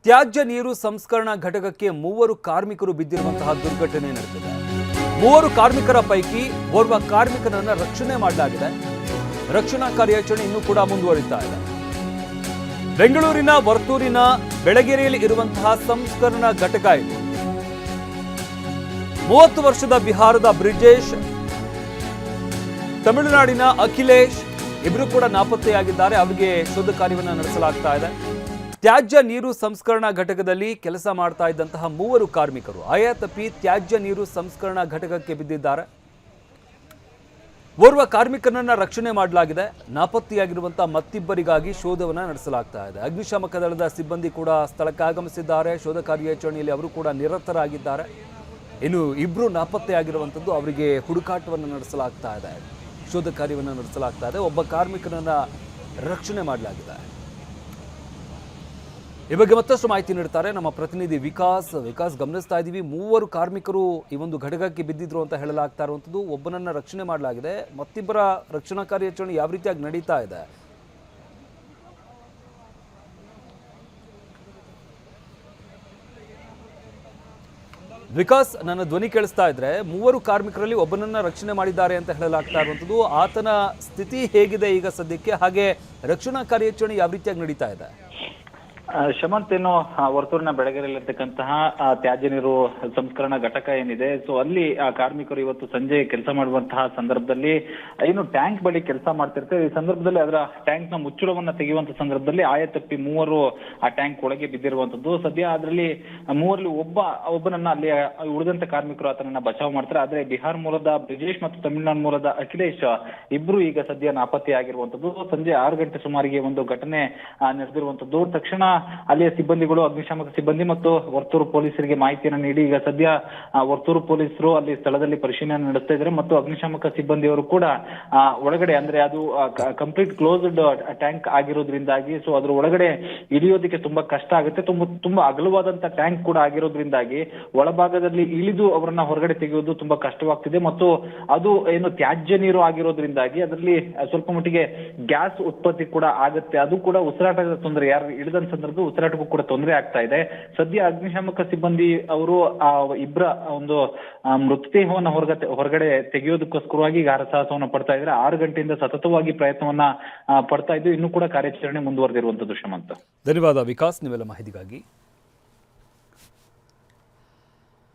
ತ್ಯಾಜ್ಯ ನೀರು ಸಂಸ್ಕರಣಾ ಘಟಕಕ್ಕೆ 3 ಕಾರ್ಮಿಕರು ಬಿದ್ದಿರುವಂತಹ ದುರ್ಘಟನೆ ನಡೆದಿದೆ. 3 ಕಾರ್ಮಿಕರ ಪೈಕಿ ಓರ್ವ ಕಾರ್ಮಿಕನನ್ನ ರಕ್ಷಣೆ ಮಾಡಲಾಗಿದೆ. ರಕ್ಷಣಾ ಕಾರ್ಯಾಚರಣೆ ಇನ್ನೂ ಕೂಡ ಮುಂದುವರಿತಾ ಇದೆ. ಬೆಂಗಳೂರಿನ ವರ್ತೂರಿನ ಬೆಳಗೆರೆಯಲ್ಲಿ ಇರುವಂತಹ ಸಂಸ್ಕರಣಾ ಘಟಕ ಇದು. 30 ವರ್ಷದ ಬಿಹಾರದ ಬ್ರಿಜೇಶ್, ತಮಿಳುನಾಡಿನ ಅಖಿಲೇಶ್ ಇಬ್ಬರು ಕೂಡ ನಾಪತ್ತೆಯಾಗಿದ್ದಾರೆ. ಅವರಿಗೆ ಶೋಧ ಕಾರ್ಯವನ್ನು ನಡೆಸಲಾಗ್ತಾ ಇದೆ. ತ್ಯಾಜ್ಯ ನೀರು ಸಂಸ್ಕರಣಾ ಘಟಕದಲ್ಲಿ ಕೆಲಸ ಮಾಡ್ತಾ ಇದ್ದಂತಹ 3 ಕಾರ್ಮಿಕರು ಆಯಾತಪ್ಪಿ ತ್ಯಾಜ್ಯ ನೀರು ಸಂಸ್ಕರಣಾ ಘಟಕಕ್ಕೆ ಬಿದ್ದಿದ್ದಾರೆ. ಓರ್ವ ಕಾರ್ಮಿಕನನ್ನ ರಕ್ಷಣೆ ಮಾಡಲಾಗಿದೆ. ನಾಪತ್ತೆಯಾಗಿರುವಂತಹ ಮತ್ತಿಬ್ಬರಿಗಾಗಿ ಶೋಧವನ್ನು ನಡೆಸಲಾಗ್ತಾ ಇದೆ. ಅಗ್ನಿಶಾಮಕ ದಳದ ಸಿಬ್ಬಂದಿ ಕೂಡ ಸ್ಥಳಕ್ಕೆ ಆಗಮಿಸಿದ್ದಾರೆ. ಶೋಧ ಕಾರ್ಯಾಚರಣೆಯಲ್ಲಿ ಅವರು ಕೂಡ ನಿರತರಾಗಿದ್ದಾರೆ. ಇನ್ನು ಇಬ್ಬರು ನಾಪತ್ತೆಯಾಗಿರುವಂಥದ್ದು, ಅವರಿಗೆ ಹುಡುಕಾಟವನ್ನು ನಡೆಸಲಾಗ್ತಾ ಇದೆ. ಶೋಧ ಕಾರ್ಯವನ್ನು ನಡೆಸಲಾಗ್ತಾ ಇದೆ. ಒಬ್ಬ ಕಾರ್ಮಿಕನನ್ನ ರಕ್ಷಣೆ ಮಾಡಲಾಗಿದೆ. ಈ ಬಗ್ಗೆ ಮತ್ತಷ್ಟು ಮಾಹಿತಿ ನೀಡ್ತಾರೆ ನಮ್ಮ ಪ್ರತಿನಿಧಿ ವಿಕಾಸ್. ಗಮನಿಸ್ತಾ ಇದ್ದೀವಿ, 3 ಕಾರ್ಮಿಕರು ಈ ಒಂದು ಘಟಕಕ್ಕೆ ಬಿದ್ದಿದ್ರು ಅಂತ ಹೇಳಲಾಗ್ತಾ ಇರುವಂಥದ್ದು. ಒಬ್ಬನನ್ನ ರಕ್ಷಣೆ ಮಾಡಲಾಗಿದೆ. ಮತ್ತಿಬ್ಬರ ರಕ್ಷಣಾ ಕಾರ್ಯಾಚರಣೆ ಯಾವ ರೀತಿಯಾಗಿ ನಡೀತಾ ಇದೆ? ವಿಕಾಸ್, ನನ್ನ ಧ್ವನಿ ಕೇಳಿಸ್ತಾ ಇದ್ರೆ, 3 ಕಾರ್ಮಿಕರಲ್ಲಿ ಒಬ್ಬನನ್ನ ರಕ್ಷಣೆ ಮಾಡಿದ್ದಾರೆ ಅಂತ ಹೇಳಲಾಗ್ತಾ ಇರುವಂಥದ್ದು. ಆತನ ಸ್ಥಿತಿ ಹೇಗಿದೆ ಈಗ ಸದ್ಯಕ್ಕೆ? ಹಾಗೆ ರಕ್ಷಣಾ ಕಾರ್ಯಾಚರಣೆ ಯಾವ ರೀತಿಯಾಗಿ ನಡೀತಾ ಇದೆ? ಶಮಂತ್, ಏನು ವರ್ತೂರಿನ ಬೆಳಗೆರೆಯಲ್ಲಿರ್ತಕ್ಕಂತಹ ತ್ಯಾಜ್ಯ ನೀರು ಸಂಸ್ಕರಣಾ ಘಟಕ ಏನಿದೆ, ಸೊ ಅಲ್ಲಿ ಆ ಕಾರ್ಮಿಕರು ಇವತ್ತು ಸಂಜೆ ಕೆಲಸ ಮಾಡುವಂತಹ ಸಂದರ್ಭದಲ್ಲಿ ಏನು ಟ್ಯಾಂಕ್ ಬಳಿ ಕೆಲಸ ಮಾಡ್ತಿರ್ತಾರೆ. ಈ ಸಂದರ್ಭದಲ್ಲಿ ಅದರ ಟ್ಯಾಂಕ್ ನ ಮುಚ್ಚಳವನ್ನ ತೆಗೆಯುವಂತ ಸಂದರ್ಭದಲ್ಲಿ ಆಯತಪ್ಪಿ 3 ಆ ಟ್ಯಾಂಕ್ ಒಳಗೆ ಬಿದ್ದಿರುವಂತದ್ದು. ಸದ್ಯ ಅದರಲ್ಲಿ 3ರಲ್ಲಿ ಒಬ್ಬನನ್ನ ಅಲ್ಲಿ ಉಳಿದಂತ ಕಾರ್ಮಿಕರು ಆತನನ್ನ ಬಚಾವ್ ಮಾಡ್ತಾರೆ. ಆದ್ರೆ ಬಿಹಾರ್ ಮೂಲದ ಬ್ರಿಜೇಶ್ ಮತ್ತು ತಮಿಳುನಾಡು ಮೂಲದ ಅಖಿಲೇಶ್ ಇಬ್ರು ಈಗ ಸದ್ಯ ನಾಪತ್ತೆಯಾಗಿರುವಂತದ್ದು. ಸಂಜೆ 6 ಗಂಟೆ ಸುಮಾರಿಗೆ ಒಂದು ಘಟನೆ ನಡೆದಿರುವಂತದ್ದು. ತಕ್ಷಣ ಅಲ್ಲಿಯ ಸಿಬ್ಬಂದಿಗಳು, ಅಗ್ನಿಶಾಮಕ ಸಿಬ್ಬಂದಿ ಮತ್ತು ವರ್ತೂರು ಪೊಲೀಸರಿಗೆ ಮಾಹಿತಿಯನ್ನು ನೀಡಿ ಈಗ ಸದ್ಯ ವರ್ತೂರು ಪೊಲೀಸರು ಅಲ್ಲಿ ಸ್ಥಳದಲ್ಲಿ ಪರಿಶೀಲನೆ ನಡೆಸ್ತಾ ಇದ್ದಾರೆ. ಮತ್ತು ಅಗ್ನಿಶಾಮಕ ಸಿಬ್ಬಂದಿಯವರು ಕೂಡ ಒಳಗಡೆ, ಅಂದ್ರೆ ಅದು ಕಂಪ್ಲೀಟ್ ಕ್ಲೋಸ್ಡ್ ಟ್ಯಾಂಕ್ ಆಗಿರೋದ್ರಿಂದಾಗಿ ಸೊ ಅದ್ರ ಒಳಗಡೆ ಇಳಿಯೋದಕ್ಕೆ ತುಂಬಾ ಕಷ್ಟ ಆಗುತ್ತೆ. ತುಂಬಾ ಅಗಲವಾದಂತ ಟ್ಯಾಂಕ್ ಕೂಡ ಆಗಿರೋದ್ರಿಂದಾಗಿ ಒಳಭಾಗದಲ್ಲಿ ಇಳಿದು ಅವರನ್ನ ಹೊರಗಡೆ ತೆಗೆಯೋದು ತುಂಬಾ ಕಷ್ಟವಾಗ್ತಿದೆ. ಮತ್ತು ಅದು ಏನು ತ್ಯಾಜ್ಯ ನೀರು ಆಗಿರೋದ್ರಿಂದಾಗಿ ಅದರಲ್ಲಿ ಸ್ವಲ್ಪ ಮಟ್ಟಿಗೆ ಗ್ಯಾಸ್ ಉತ್ಪತ್ತಿ ಕೂಡ ಆಗುತ್ತೆ. ಅದು ಕೂಡ ಉಸಿರಾಟದ ತೊಂದರೆ, ಯಾರು ಇಳಿದಂತ ಉಸಿರಾಟಕ್ಕೂ ಕೂಡ ತೊಂದರೆ ಆಗ್ತಾ ಇದೆ. ಸದ್ಯ ಅಗ್ನಿಶಾಮಕ ಸಿಬ್ಬಂದಿ ಅವರು ಇಬ್ಬರ ಒಂದು ಮೃತದೇಹವನ್ನು ಹೊರಗಡೆ ತೆಗೆಯೋದಕ್ಕೋಸ್ಕರವಾಗಿ ಈಗ ಹರಸಾಹಸವನ್ನು ಪಡ್ತಾ ಇದ್ದಾರೆ. 6 ಗಂಟೆಯಿಂದ ಸತತವಾಗಿ ಪ್ರಯತ್ನವನ್ನ ಪಡ್ತಾ ಇದ್ದು ಇನ್ನೂ ಕೂಡ ಕಾರ್ಯಾಚರಣೆ ಮುಂದುವರೆದಿರುವಂತದ್ದು. ಶಮಂತ, ಧನ್ಯವಾದ ವಿಕಾಸ್, ನೀವೆಲ್ಲ ಮಾಹಿತಿಗಾಗಿ.